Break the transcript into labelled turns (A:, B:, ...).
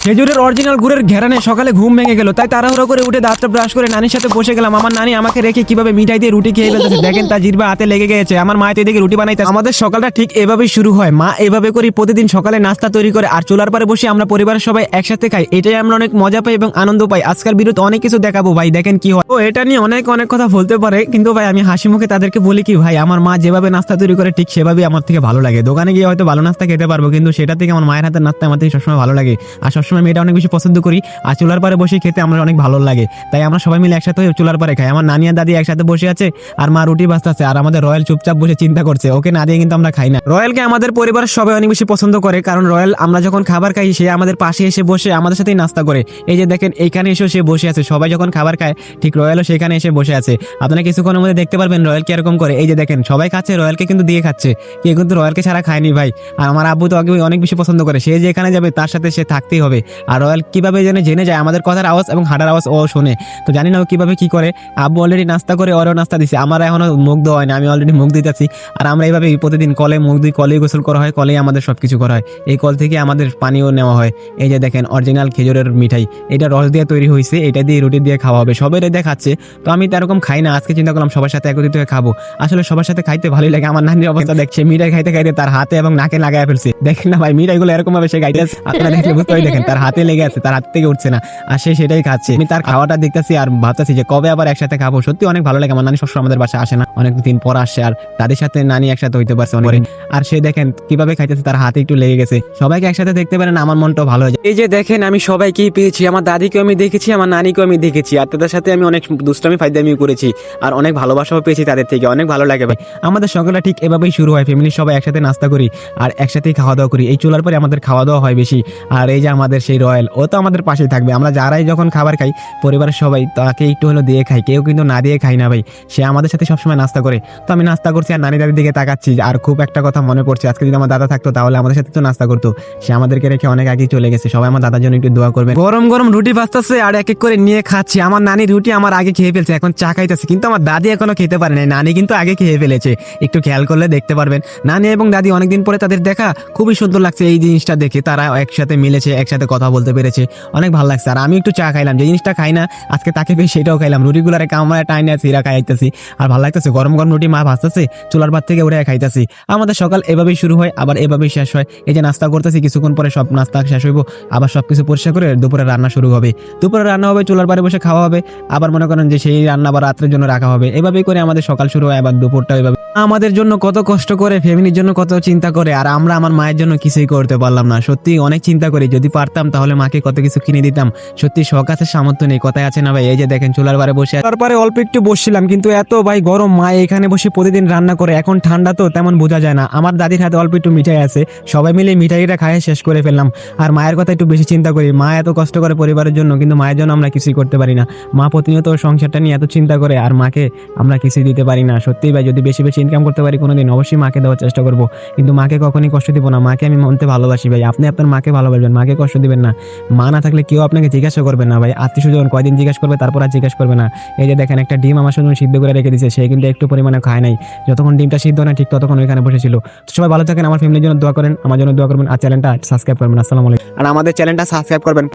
A: খেজুরের অরিজিনাল গুড়ের ঘেরানে সকালে ঘুম ভেঙে গেল, তাই তাড়াহুড়ো করে উঠে দাঁতটা ব্রাশ করে নানির সাথে বসে গেলাম। আমার নানি আমাকে রেখে কিভাবে মিঠাই দিয়ে রুটি খেয়ে ফেলতেছে দেখেন, তার জিহ্বা হাতে লেগে গেছে। আমার মা তো এদিকে রুটি বানাইতেছে। আমাদের সকালটা ঠিক এভাবেই শুরু হয়। মা এভাবে করে প্রতিদিন সকালে নাস্তা তৈরি করে আর চুলার পারে বসে আমরা পরিবারের সবাই একসাথে খাই। এটাই আমরা অনেক মজা পাই এবং আনন্দ পাই। আজকাল বিরুদ্ধে অনেক কিছু দেখাবো ভাই, দেখেন কি হয়। তো এটা নিয়ে অনেক অনেক কথা বলতে পারে, কিন্তু ভাই আমি হাসি মুখে তাদেরকে বলি কি ভাই, আমার মা যেভাবে নাস্তা তৈরি করে ঠিক সেভাবেই আমার থেকে ভালো লাগে। দোকানে গিয়ে হয়তো ভালো নাস্তা খেতে পারবো, কিন্তু সেটা থেকে আমার মায়ের হাতের নাস্তা আমার থেকে সবসময় ভালো লাগে। আর সবসময় আমি এটা অনেক বেশি পছন্দ করি। আর চুলার পারে বসে খেতে আমার অনেক ভালো লাগে, তাই আমরা সবাই মিলে একসাথে চুলার পারে খাই। আমার নানি আর দাদি একসাথে বসে আছে আর মা রুটি ভাজতেছে, আর আমাদের রয়্যাল চুপচাপ বসে চিন্তা করছে। ওকে না দিয়ে কিন্তু আমরা খাই না। রয়্যালকে আমাদের পরিবারের সবাই অনেক বেশি পছন্দ করে, কারণ রয়্যাল আমরা যখন খাবার খাই সে আমাদের পাশে এসে বসে আমাদের সাথেই নাস্তা করে। এই যে দেখেন এইখানে এসে সে বসে আছে, সবাই যখন খাবার খায় ঠিক রয়্যালও সেখানে এসে বসে আছে। আপনারা কিছুক্ষণের মধ্যে দেখতে পারবেন রয়্যাল কি এরকম করে। এই যে দেখেন সবাই খাচ্ছে, রয়্যালকে কিন্তু দিয়ে খাচ্ছে। কেউ কিন্তু রয়্যালকে ছাড়া খায়নি ভাই। আর আমার আব্বু তো আগে অনেক বেশি পছন্দ করে, সে যেখানে যাবে তার সাথে সে থাকতেই হবে। আর রয়্যাল কিভাবে জেনে যায় আমাদের কথার আওয়াজ এবং হাঁটার আওয়াজ ও শোনে। তো জানি না ও কিভাবে কি করে। আব্বু অলরেডি নাস্তা করে ওরও নাস্তা দিছে, আমার এখনো মুখ দেওয়া হয় না, আমি অলরেডি মুখ দিতেছি। আর আমরা এইভাবে প্রতিদিন কলে মুখ দিই, কলেই গোসল করা হয়, কলেই আমাদের সবকিছু করা হয়। এই কল থেকে আমাদের পানিও নেওয়া হয়। এই যে দেখেন অরিজিনাল খেজুরের মিঠাই, এটা রস দিয়ে তৈরি হয়েছে, এটা দিয়ে রুটি দিয়ে খাওয়া হবে। সবাই এটা দেখাচ্ছে, তো আমি তো এরকম খাই না। আজকে চিন্তা করলাম সবার সাথে একত্রিত হয়ে খাবো। আসলে সবার সাথে খাইতে ভালোই লাগে। আমার নানির অবস্থা দেখছে, মিঠাই খাইতে খাইতে তার হাতে এবং নাকে লাগায় ফেলছে। দেখেন না ভাই, মিঠাইগুলো এরকম ভাবে সে খাইতেছে, আপনারা দেখলে বুঝতে পারি। দেখেন তার হাতে লেগে আছে, তার হাত থেকে উঠছে না, আর সে সেটাই খাচ্ছে। আমি তার খাওয়াটা দেখতেছি আর ভাবতেছি যে কবে আবার একসাথে খাবো। সত্যি অনেক ভালো লাগে। আমার নানি সবসময় আমাদের বাসায় আসে না, অনেক দিন পর আসে, আর তাদের সাথে নানি একসাথে হইতে পারছে অনেক। আর সে দেখেন কিভাবে খাইতেছে, তার হাতে একটু লেগে গেছে। সবাইকে একসাথে দেখতে পারেন, আমার মনটাও ভালো হয়ে যায়। এই যে দেখেন আমি সবাইকেই পেয়েছি, আমার দাদিকেও আমি দেখেছি, আমার নানিকেও আমি দেখেছি, আর তাদের সাথে আমি অনেক দুষ্টামি ফাইদামিও করেছি, আর অনেক ভালোবাসাও পেয়েছি তাদের থেকে। অনেক ভালো লাগে ভাই। আমাদের সকালটা ঠিক এভাবেই শুরু হয়, ফ্যামিলির সবাই একসাথে নাস্তা করি আর একসাথেই খাওয়া দাওয়া করি। এই চুলার পরে আমাদের খাওয়া দাওয়া হয় বেশি। আর এই যে আমাদের সেই রয়্যাল, ও তো আমাদের পাশেই থাকবে। আমরা যারাই যখন খাবার খাই পরিবারের সবাই, তাকে একটু হলো দিয়ে খাই, কেউ কিন্তু না দিয়ে খাই না ভাই। সে আমাদের সাথে সবসময় নাস্তা করে। তো আমি নাস্তা করছি আর নানি দাদির দিকে তাকাচ্ছি। আর খুব একটা কথা মনে পড়ছে, আজকে যদি আমার দাদা থাকতো তাহলে আমাদের সাথে তো নাস্তা করতো। সে আমাদেরকে রেখে অনেক আগেই চলে গেছে। সবাই আমার দাদার জন্য একটু দোয়া করবেন। গরম গরম রুটি ভাজতেছে আর এক এক করে নিয়ে খাচ্ছি। আমার নানি রুটি আমার আগে খেয়ে ফেলছে, এখন চা খাইতেছে, কিন্তু আমার দাদি এখনো খেতে পারে নাই। নানি কিন্তু আগে খেয়ে ফেলেছে, একটু খেয়াল করলে দেখতে পারবেন। নানি এবং দাদি অনেকদিন পরে তাদের দেখা, খুবই সুন্দর লাগছে এই জিনিসটা দেখে। তারা একসাথে মিলেছে, একসাথে কথা বলতে পেরেছে, অনেক ভালো লাগছে। আর আমি একটু চা খাইলাম, যে জিনিসটা খাই না আজকে তাকে পেয়ে সেটাও খাইলাম। রুটিগুলো কামড়ায় টাইনে সিরা খাইতেছি, আর ভালো লাগতেছে। গরম গরম রুটি মা ভাজতেছে, চুলার পাত থেকে উঠে খাইতেছি। আমাদের সকাল এভাবেই শুরু হয়, আবার এভাবেই শেষ হয়। এই যে নাস্তা করতেছি, কিছুক্ষণ পরে সব নাস্তা শেষ হইব, আবার সবকিছু পরিষ্কার করে দুপুরে রান্না শুরু হবে। দুপুরে রান্না হবে, চুলার পারে বসে খাওয়া হবে। আবার মনে করেন যে সেই রান্না আবার রাত্রের জন্য রাখা হবে। এভাবেই করে আমাদের সকাল শুরু হয়, আবার দুপুরটা এভাবে। আমাদের জন্য কত কষ্ট করে, ফ্যামিলির জন্য কত চিন্তা করে, আর আমরা আমার মায়ের জন্য কিছুই করতে পারলাম না। সত্যি অনেক চিন্তা করি, যদি পারতাম তাহলে মাকে কত কিছু কিনে দিতাম। সত্যি শখ আছে, সামর্থ্য নেই, কথায় আছে না ভাই। এই যে দেখেন চুলার পারে বসে, তারপরে অল্প একটু বসছিলাম, কিন্তু এত ভাই গরম, মা এখানে বসে প্রতিদিন রান্না করে। এখন ঠান্ডা তো তেমন বোঝা যায় না। আমার দাদির হাতে অল্প একটু মিঠাই আছে, সবাই মিলে মিঠাইটা খায় শেষ করে ফেললাম। আর মায়ের কথা একটু বেশি চিন্তা করি। মা এত কষ্ট করে পরিবারের জন্য, কিন্তু মায়ের জন্য আমরা কিছুই করতে পারি না। মা প্রতিনিয়ত সংসারটা নিয়ে এত চিন্তা করে, আর মাকে আমরা কিছুই দিতে পারি না। সত্যি ভাই, যদি বেশি বেশি ইনকাম করতে পারি কোনোদিন অবশ্যই মাকে দেওয়ার চেষ্টা করব, কিন্তু মাকে কখনই কষ্ট দিব না। মাকে আমি মনতে ভালোবাসি ভাই। আপনি আপনার মাকে ভালোবাসবেন, মাকে কষ্ট দিবেন না। মা না থাকলে কেউ আপনাকে জিজ্ঞাসা করবে না ভাই। আত্মীয় স্বজন কয়দিন জিজ্ঞাসা করবে, তারপর আর জিজ্ঞাসা করবে না। এই যে দেখেন একটা ডিম আমার জন্য সিদ্ধ করে রেখে দিয়েছে, সে কিন্তু একটু পরিমাণে খায় নাই। যতক্ষণ ডিমটা সিদ্ধ না ঠিক ততক্ষণ ওইখানে বসেছিল। তো সবাই ভালো থাকেন, আমার ফ্যামিলির জন্য দোয়া করেন, আমার জন্য দোয়া করবেন, আর চ্যানেলটা সাবস্ক্রাইব করবেন। আসসালামু আলাইকুম। আর আমাদের চ্যানেলটা সাবস্ক্রাইব করবেন।